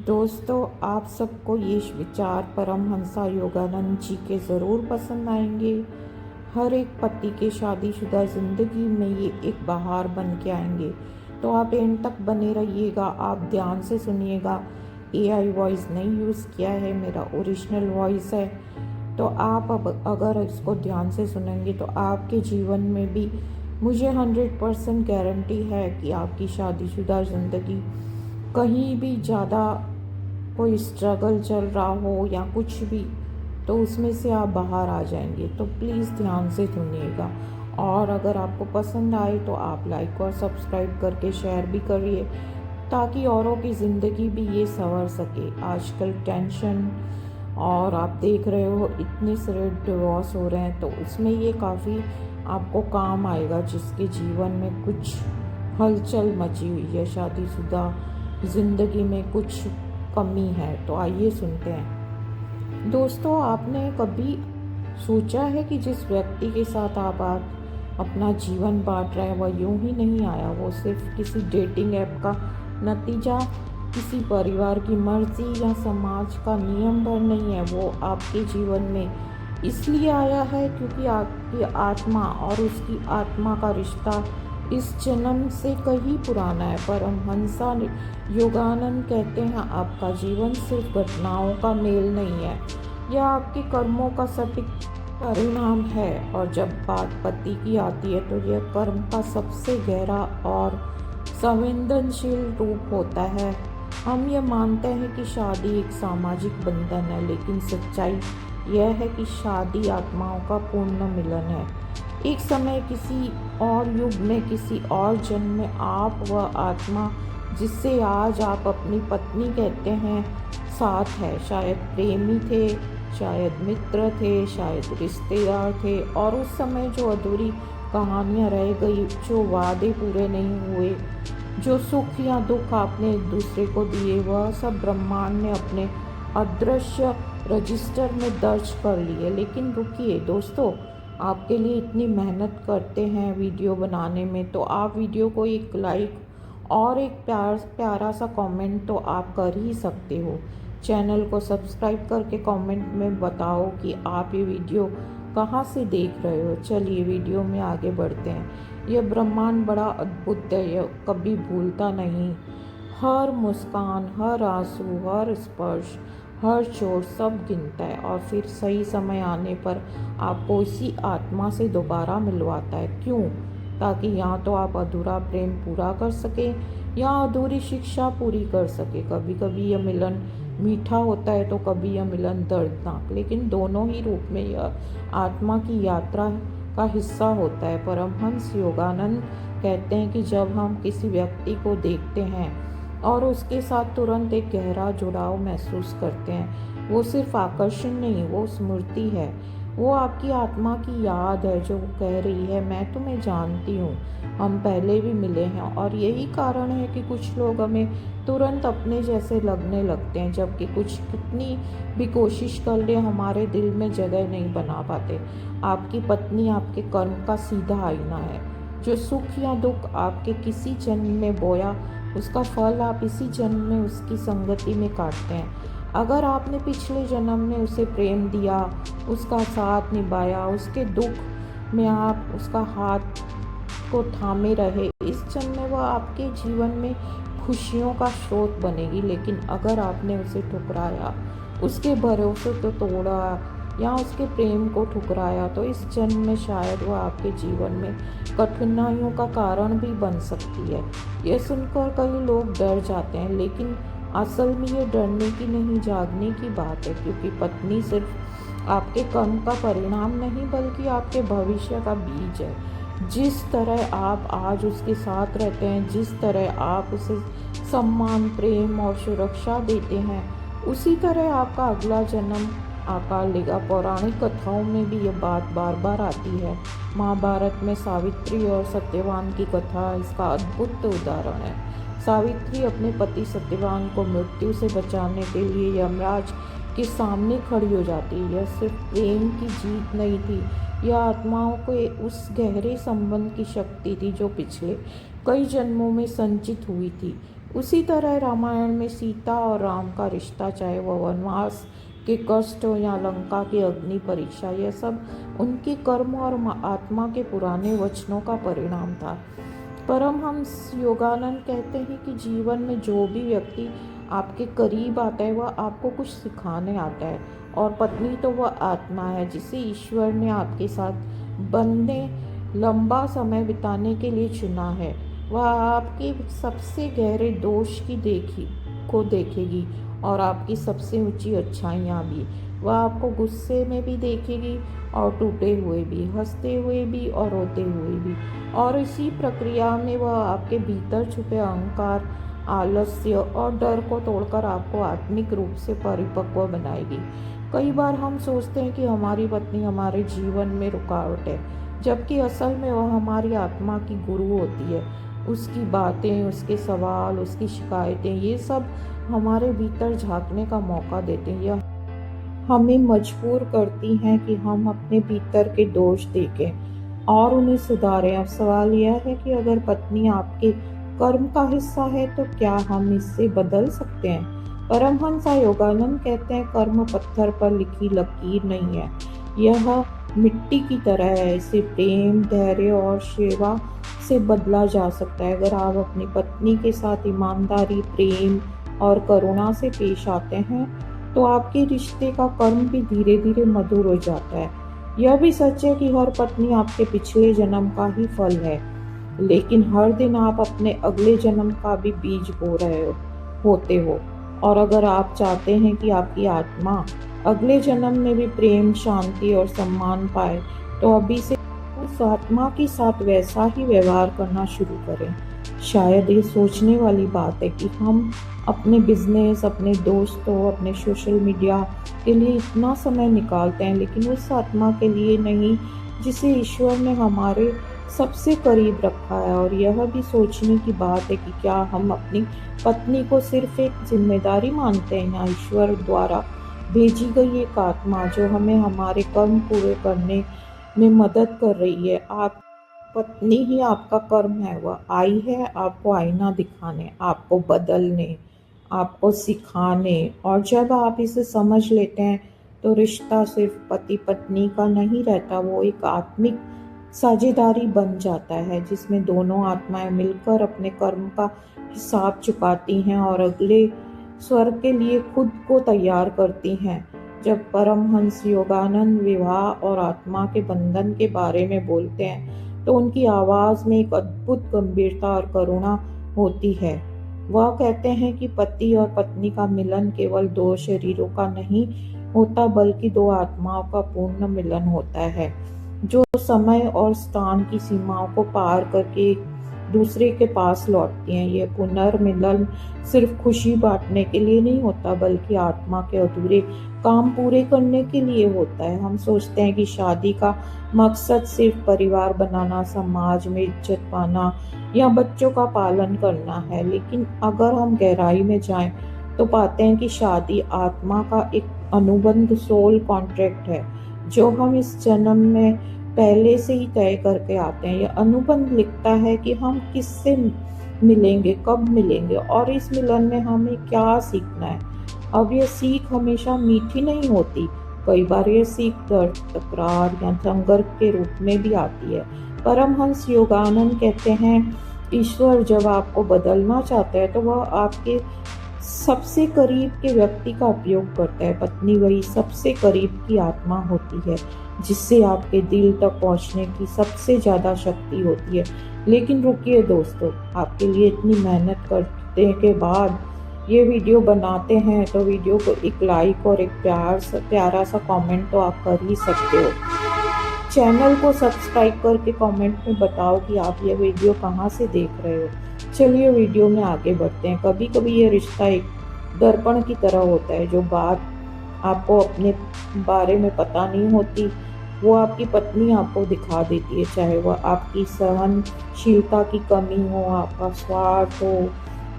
दोस्तों, आप सबको ये विचार परमहंसा योगानंद जी के ज़रूर पसंद आएंगे। हर एक पति के शादीशुदा ज़िंदगी में ये एक बहार बन के आएंगे। तो आप एंड तक बने रहिएगा, आप ध्यान से सुनिएगा। एआई वॉइस नहीं यूज़ किया है, मेरा ओरिजिनल वॉइस है। तो आप अब अगर इसको ध्यान से सुनेंगे तो आपके जीवन में भी मुझे 100% गारंटी है कि आपकी शादीशुदा ज़िंदगी कहीं भी ज़्यादा कोई स्ट्रगल चल रहा हो या कुछ भी, तो उसमें से आप बाहर आ जाएंगे। तो प्लीज़ ध्यान से सुनिएगा, और अगर आपको पसंद आए तो आप लाइक और सब्सक्राइब करके शेयर भी करिए, ताकि औरों की ज़िंदगी भी ये संवर सके। आजकल टेंशन, और आप देख रहे हो इतने सारे डिवोर्स हो रहे हैं, तो उसमें ये काफ़ी आपको काम आएगा, जिसके जीवन में कुछ हलचल मची हुई है, शादीशुदा ज़िंदगी में कुछ कमी है। तो आइए सुनते हैं। दोस्तों, आपने कभी सोचा है कि जिस व्यक्ति के साथ आप अपना जीवन बांट रहे हैं वह यूं ही नहीं आया, वो सिर्फ किसी डेटिंग ऐप का नतीजा, किसी परिवार की मर्जी या समाज का नियम भर नहीं है। वो आपके जीवन में इसलिए आया है क्योंकि आपकी आत्मा और उसकी आत्मा का रिश्ता इस जन्म से कहीं पुराना है। परमहंसा योगानंद कहते हैं, आपका जीवन सिर्फ घटनाओं का मेल नहीं है, यह आपके कर्मों का सटीक परिणाम है। और जब बात पति की आती है तो यह कर्म का सबसे गहरा और संवेदनशील रूप होता है। हम ये मानते हैं कि शादी एक सामाजिक बंधन है, लेकिन सच्चाई यह है कि शादी आत्माओं का पूर्ण मिलन है। एक समय, किसी और युग में, किसी और जन्म में आप वह आत्मा जिससे आज आप अपनी पत्नी कहते हैं साथ है, शायद प्रेमी थे, शायद मित्र थे, शायद रिश्तेदार थे। और उस समय जो अधूरी कहानियाँ रह गई, जो वादे पूरे नहीं हुए, जो सुख या दुख आपने एक दूसरे को दिए, वह सब ब्रह्मांड ने अपने अदृश्य रजिस्टर में दर्ज कर लिए। लेकिन रुकिए दोस्तों, आपके लिए इतनी मेहनत करते हैं वीडियो बनाने में, तो आप वीडियो को एक लाइक और एक प्यारा सा कमेंट तो आप कर ही सकते हो। चैनल को सब्सक्राइब करके कमेंट में बताओ कि आप ये वीडियो कहाँ से देख रहे हो। चलिए वीडियो में आगे बढ़ते हैं। यह ब्रह्मांड बड़ा अद्भुत है, यह कभी भूलता नहीं। हर मुस्कान, हर आंसू, हर स्पर्श, हर चोट सब गिनता है, और फिर सही समय आने पर आपको इसी आत्मा से दोबारा मिलवाता है। क्यों? ताकि या तो आप अधूरा प्रेम पूरा कर सके या अधूरी शिक्षा पूरी कर सके। कभी कभी यह मिलन मीठा होता है तो कभी यह मिलन दर्दनाक, लेकिन दोनों ही रूप में यह आत्मा की यात्रा का हिस्सा होता है। परमहंस योगानंद कहते हैं कि जब हम किसी व्यक्ति को देखते हैं और उसके साथ तुरंत एक गहरा जुड़ाव महसूस करते हैं, वो सिर्फ आकर्षण नहीं, वो स्मृति है। वो आपकी आत्मा की याद है जो कह रही है, मैं तुम्हें जानती हूँ, हम पहले भी मिले हैं। और यही कारण है कि कुछ लोग हमें तुरंत अपने जैसे लगने लगते हैं, जबकि कुछ कितनी भी कोशिश कर ले हमारे दिल में जगह नहीं बना पाते। आपकी पत्नी आपके कर्म का सीधा आईना है। जो सुख या दुख आपके किसी जन्म में बोया, उसका फल आप इसी जन्म में उसकी संगति में काटते हैं। अगर आपने पिछले जन्म में उसे प्रेम दिया, उसका साथ निभाया, उसके दुख में आप उसका हाथ को थामे रहे, इस जन्म में वह आपके जीवन में खुशियों का स्रोत बनेगी। लेकिन अगर आपने उसे ठुकराया, उसके भरोसे को तोड़ा या उसके प्रेम को ठुकराया, तो इस जन्म में शायद वह आपके जीवन में कठिनाइयों का कारण भी बन सकती है। यह सुनकर कई लोग डर जाते हैं, लेकिन असल में ये डरने की नहीं, जागने की बात है। क्योंकि पत्नी सिर्फ आपके कर्म का परिणाम नहीं, बल्कि आपके भविष्य का बीज है। जिस तरह आप आज उसके साथ रहते हैं, जिस तरह आप उसे सम्मान, प्रेम और सुरक्षा देते हैं, उसी तरह आपका अगला जन्म आकार लेगा। पौराणिक कथाओं में भी यह बात बार बार आती है। महाभारत में सावित्री और सत्यवान की कथा इसका अद्भुत उदाहरण है। सावित्री अपने पति सत्यवान को मृत्यु से बचाने के लिए यमराज के सामने खड़ी हो जाती है। यह सिर्फ प्रेम की जीत नहीं थी, यह आत्माओं के उस गहरे संबंध की शक्ति थी जो पिछले कई जन्मों में संचित हुई थी। उसी तरह रामायण में सीता और राम का रिश्ता, चाहे वह वनवास के कष्ट हो या लंका की अग्नि परीक्षा, यह सब उनके कर्म और आत्मा के पुराने वचनों का परिणाम था। परमहंस योगानंद कहते हैं कि जीवन में जो भी व्यक्ति आपके करीब आता है वह आपको कुछ सिखाने आता है, और पत्नी तो वह आत्मा है जिसे ईश्वर ने आपके साथ बनने लंबा समय बिताने के लिए चुना है। वह आपके सबसे गहरे दोष को देखेगी और आपकी सबसे ऊंची अच्छाइयाँ भी। वह आपको गुस्से में भी देखेगी और टूटे हुए भी, हंसते हुए भी और रोते हुए भी। और इसी प्रक्रिया में वह आपके भीतर छुपे अहंकार, आलस्य और डर को तोड़कर आपको आत्मिक रूप से परिपक्व बनाएगी। कई बार हम सोचते हैं कि हमारी पत्नी हमारे जीवन में रुकावट है, जबकि असल में वह हमारी आत्मा की गुरु होती है। उसकी बातें, उसके सवाल, उसकी शिकायतें, ये सब हमारे भीतर झांकने का मौका देते हैं। यह हमें मजबूर करती हैं कि हम अपने भीतर के दोष देखें और उन्हें सुधारें। अब सवाल यह है कि अगर पत्नी आपके कर्म का हिस्सा है तो क्या हम इससे बदल सकते हैं? परमहंस योगानंद कहते हैं, कर्म पत्थर पर लिखी लकीर नहीं है, यह मिट्टी की तरह है। इसे प्रेम, धैर्य और सेवा से बदला जा सकता है। अगर आप अपनी पत्नी के साथ ईमानदारी, प्रेम और करुणा से पेश आते हैं तो आपके रिश्ते का कर्म भी धीरे धीरे मधुर हो जाता है। यह भी सच है कि हर पत्नी आपके पिछले जन्म का ही फल है, लेकिन हर दिन आप अपने अगले जन्म का भी बीज बो रहे होते हो। और अगर आप चाहते हैं कि आपकी आत्मा अगले जन्म में भी प्रेम, शांति और सम्मान पाए, तो अभी से उस आत्मा के साथ वैसा ही व्यवहार करना शुरू करें। शायद ये सोचने वाली बात है कि हम अपने बिजनेस, अपने दोस्तों, अपने सोशल मीडिया के लिए इतना समय निकालते हैं, लेकिन उस आत्मा के लिए नहीं जिसे ईश्वर ने हमारे सबसे करीब रखा है। और यह भी सोचने की बात है कि क्या हम अपनी पत्नी को सिर्फ एक जिम्मेदारी मानते हैं या ईश्वर द्वारा भेजी गई एक आत्मा जो हमें हमारे कर्म पूरे करने में मदद कर रही है। आप पत्नी ही आपका कर्म है। वह आई है आपको आईना दिखाने, आपको बदलने, आपको सिखाने। और जब आप इसे समझ लेते हैं तो रिश्ता सिर्फ पति पत्नी का नहीं रहता, वो एक आत्मिक साझेदारी बन जाता है जिसमें दोनों आत्माएं मिलकर अपने कर्म का हिसाब चुकाती हैं और अगले स्वर्ग के लिए खुद को तैयार करती हैं। जब परमहंस योगानंद विवाह और आत्मा के बंधन के बारे में बोलते हैं तो उनकी आवाज में एक अद्भुत गंभीरता और करुणा होती है। वह कहते हैं कि पति और पत्नी का मिलन केवल दो शरीरों का नहीं होता, बल्कि दो आत्माओं का पूर्ण मिलन होता है, जो समय और स्थान की सीमाओं को पार करके एक दूसरे के पास लौटती हैं। यह पुनर्मिलन सिर्फ खुशी बांटने के लिए नहीं होता, बल्कि आत्मा के अधूरे काम पूरे करने के लिए होता है। हम सोचते हैं कि शादी का मकसद सिर्फ परिवार बनाना, समाज में इज्जत पाना या बच्चों का पालन करना है, लेकिन अगर हम गहराई में जाएं तो पाते हैं कि शादी आत्मा का एक अनुबंध, सोल कॉन्ट्रैक्ट है, जो हम इस जन्म में पहले से ही तय करके आते हैं। यह अनुबंध लिखता है कि हम किससे मिलेंगे, कब मिलेंगे और इस मिलन में हमें क्या सीखना है। अब यह सीख हमेशा मीठी नहीं होती, कई बार यह सीख दर्द, तकरार या संघर्ष के रूप में भी आती है। परमहंस योगानंद कहते हैं, ईश्वर जब आपको बदलना चाहता है तो वह आपके सबसे करीब के व्यक्ति का उपयोग करता है। पत्नी वही सबसे करीब की आत्मा होती है जिससे आपके दिल तक पहुंचने की सबसे ज़्यादा शक्ति होती है। लेकिन रुकिए दोस्तों, आपके लिए इतनी मेहनत करने के बाद ये वीडियो बनाते हैं तो वीडियो को एक लाइक और एक प्यारा सा कमेंट तो आप कर ही सकते हो। चैनल को सब्सक्राइब करके कमेंट में बताओ कि आप ये वीडियो कहाँ से देख रहे हो। चलिए वीडियो में आगे बढ़ते हैं। कभी कभी ये रिश्ता एक दर्पण की तरह होता है, जो बात आपको अपने बारे में पता नहीं होती वो आपकी पत्नी आपको दिखा देती है, चाहे वह आपकी सहनशीलता की कमी हो, आपका स्वार्थ हो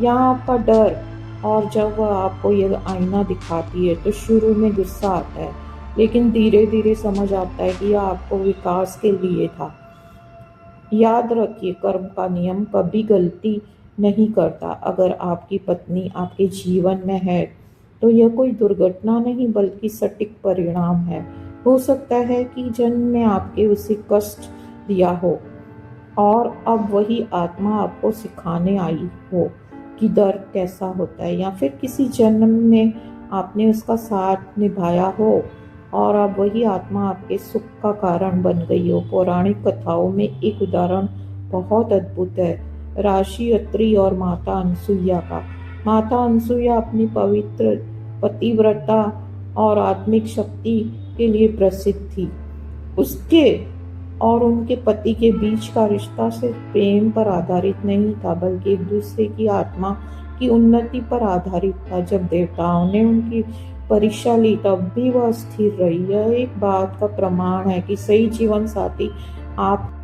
या आपका डर। और जब वह आपको यह आईना दिखाती है तो शुरू में गुस्सा आता है, लेकिन धीरे धीरे समझ आता है कि यह आपको विकास के लिए था। याद रखिए, कर्म का नियम कभी गलती नहीं करता। अगर आपकी पत्नी आपके जीवन में है तो यह कोई दुर्घटना नहीं बल्कि सटीक परिणाम है। हो सकता है कि जन्म में आपके उसे कष्ट दिया हो और अब वही आत्मा आपको सिखाने आई हो कि दर्द कैसा होता है, या फिर किसी जन्म में आपने उसका साथ निभाया हो और अब वही आत्मा आपके सुख का कारण बन गई हो। पौराणिक कथाओं में एक उदाहरण बहुत अद्भुत है, राशि अत्रि और माता अनसुईया का। माता अनसुईया अपनी पवित्र पतिव्रता और आत्मिक शक्ति के लिए प्रसिद्ध थी। उसके और उनके पति के बीच का रिश्ता सिर्फ प्रेम पर आधारित नहीं था बल्कि एक दूसरे की आत्मा की उन्नति पर आधारित था। जब देवताओं ने उनकी परीक्षा ली तब भी वह स्थिर रही। यह एक बात का प्रमाण है कि सही जीवन साथी आप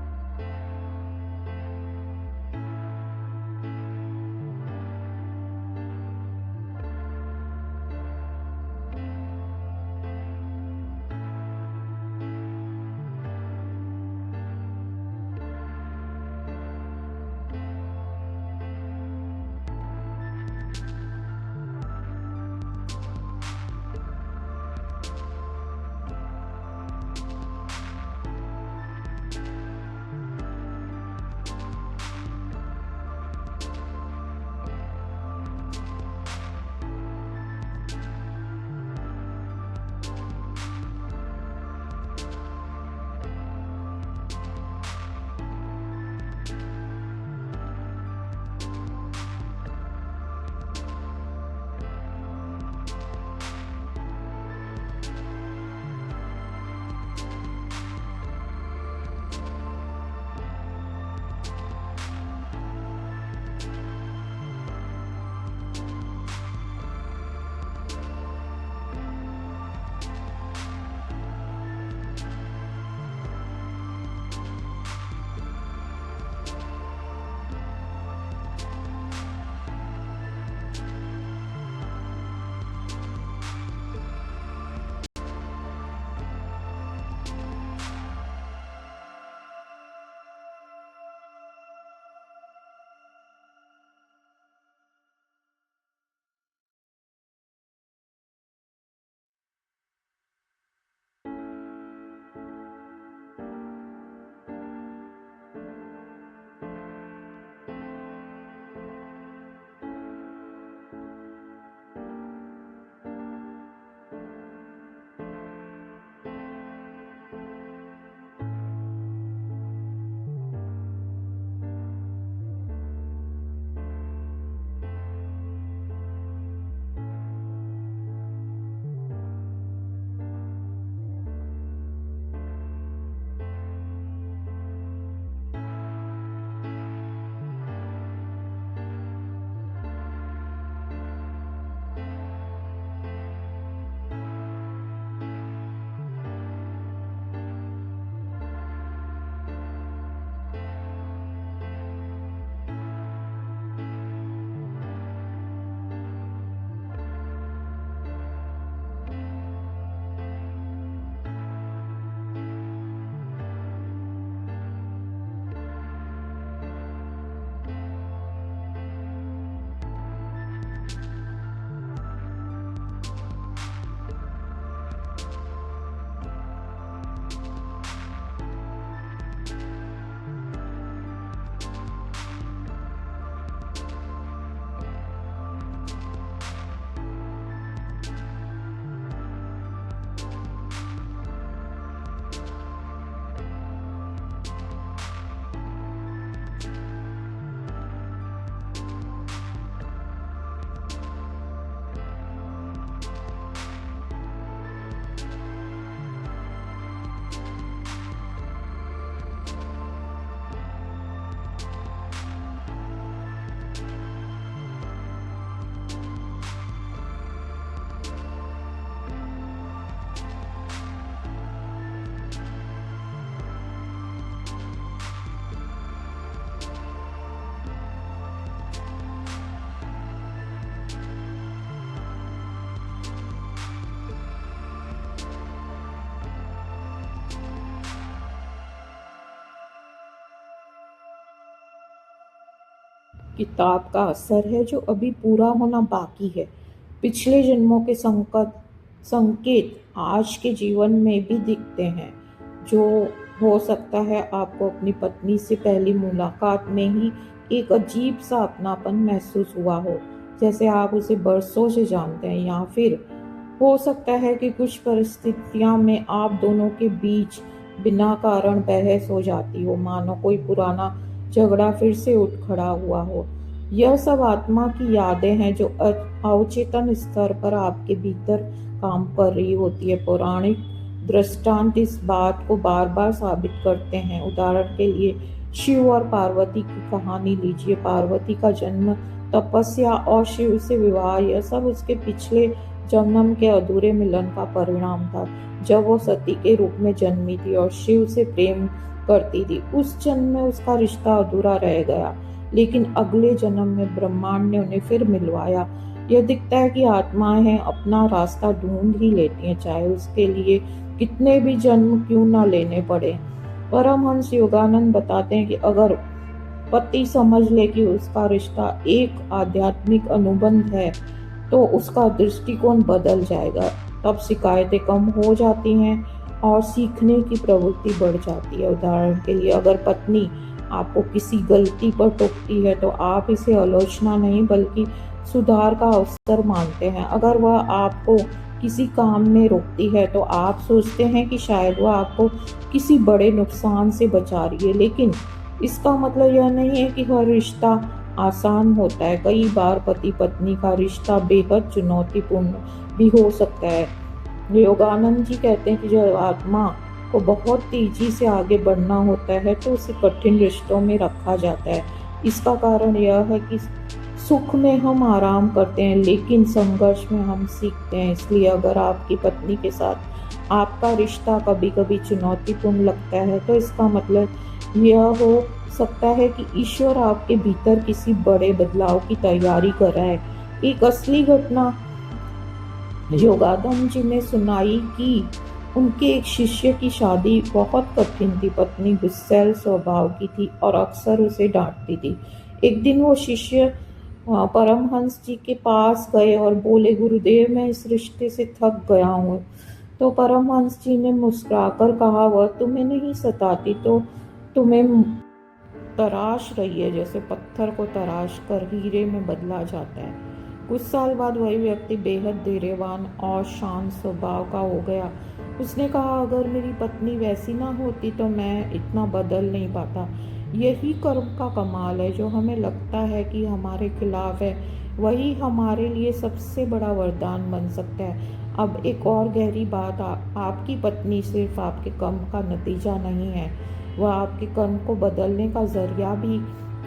किताब का असर है जो अभी पूरा होना बाकी है। पिछले जन्मों के संकेत आज के जीवन में भी दिखते हैं। जो हो सकता है आपको अपनी पत्नी से पहली मुलाकात में ही एक अजीब सा अपनापन महसूस हुआ हो, जैसे आप उसे बरसों से जानते हैं, या फिर हो सकता है कि कुछ परिस्थितियां में आप दोनों के बीच बिना कारण बहस हो जाती हो, मानो कोई पुराना झगड़ा फिर से उठ खड़ा हुआ हो। यह सब आत्मा की यादें हैं जो अवचेतन स्तर पर आपके भीतर काम कर रही होती है। पौराणिक दृष्टांत इस बात को बार बार साबित करते हैं। उदाहरण के लिए शिव और पार्वती की कहानी लीजिए। पार्वती का जन्म, तपस्या और शिव से विवाह, यह सब उसके पिछले जन्म के अधूरे मिलन का परिणाम था। जब वो सती के रूप में जन्मी थी और शिव से प्रेम करती थी, उस जन्म में उसका रिश्ता अधूरा रह गया, लेकिन अगले जन्म में ब्रह्मांड ने उन्हें फिर मिलवाया। यह दिखता है कि आत्माएं अपना रास्ता ढूंढ ही लेती हैं, चाहे उसके लिए कितने भी जन्म क्यों ना लेने पड़े। परमहंस योगानंद बताते हैं कि अगर पति समझ ले कि उसका रिश्ता एक आध्यात्मिक अनुबंध है, तो उसका दृष्टिकोण बदल जाएगा। तब शिकायतें कम हो जाती हैं और सीखने की प्रवृत्ति बढ़ जाती है। उदाहरण के लिए, अगर पत्नी आपको किसी गलती पर टोकती है तो आप इसे आलोचना नहीं बल्कि सुधार का अवसर मानते हैं। अगर वह आपको किसी काम में रोकती है तो आप सोचते हैं कि शायद वह आपको किसी बड़े नुकसान से बचा रही है। लेकिन इसका मतलब यह नहीं है कि हर रिश्ता आसान होता है। कई बार पति पत्नी का रिश्ता बेहद चुनौतीपूर्ण भी हो सकता है। योगानंद जी कहते हैं कि जब आत्मा को बहुत तेजी से आगे बढ़ना होता है तो उसे कठिन रिश्तों में रखा जाता है। इसका कारण यह है कि सुख में हम आराम करते हैं, लेकिन संघर्ष में हम सीखते हैं। इसलिए अगर आपकी पत्नी के साथ आपका रिश्ता कभी कभी चुनौतीपूर्ण लगता है, तो इसका मतलब यह हो सकता है कि ईश्वर आपके भीतर किसी बड़े बदलाव की तैयारी कर रहा है। एक असली घटना योगानंद जी ने सुनाई कि उनके एक शिष्य की शादी बहुत कठिन थी। पत्नी गुस्सैल स्वभाव की थी और अक्सर उसे डांटती थी। एक दिन वो शिष्य परमहंस जी के पास गए और बोले, गुरुदेव, मैं इस रिश्ते से थक गया हूँ। तो परमहंस जी ने मुस्कुराकर कहा, वह तुम्हें नहीं सताती तो तुम्हें तराश रही है, जैसे पत्थर को तराश कर हीरे में बदला जाता है। कुछ साल बाद वही व्यक्ति बेहद धैर्यवान और शांत स्वभाव का हो गया। उसने कहा, अगर मेरी पत्नी वैसी ना होती तो मैं इतना बदल नहीं पाता। यही कर्म का कमाल है। जो हमें लगता है कि हमारे खिलाफ है, वही हमारे लिए सबसे बड़ा वरदान बन सकता है। अब एक और गहरी बात, आपकी पत्नी सिर्फ आपके कर्म का नतीजा नहीं है, वह आपके कर्म को बदलने का जरिया भी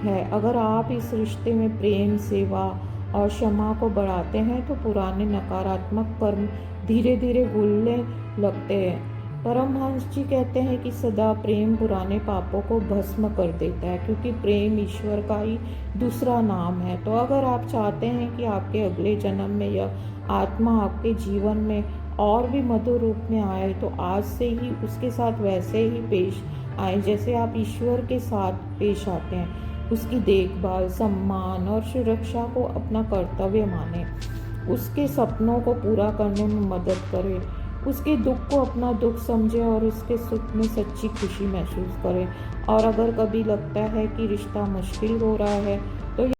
है। अगर आप इस रिश्ते में प्रेम, सेवा और क्षमा को बढ़ाते हैं तो पुराने नकारात्मक कर्म धीरे धीरे भूलने लगते हैं। परमहंस जी कहते हैं कि सदा प्रेम पुराने पापों को भस्म कर देता है, क्योंकि प्रेम ईश्वर का ही दूसरा नाम है। तो अगर आप चाहते हैं कि आपके अगले जन्म में यह आत्मा आपके जीवन में और भी मधुर रूप में आए, तो आज से ही उसके साथ वैसे ही पेश आए जैसे आप ईश्वर के साथ पेश आते हैं। उसकी देखभाल, सम्मान और सुरक्षा को अपना कर्तव्य माने। उसके सपनों को पूरा करने में मदद करें। उसके दुख को अपना दुख समझें और उसके सुख में सच्ची खुशी महसूस करें। और अगर कभी लगता है कि रिश्ता मुश्किल हो रहा है,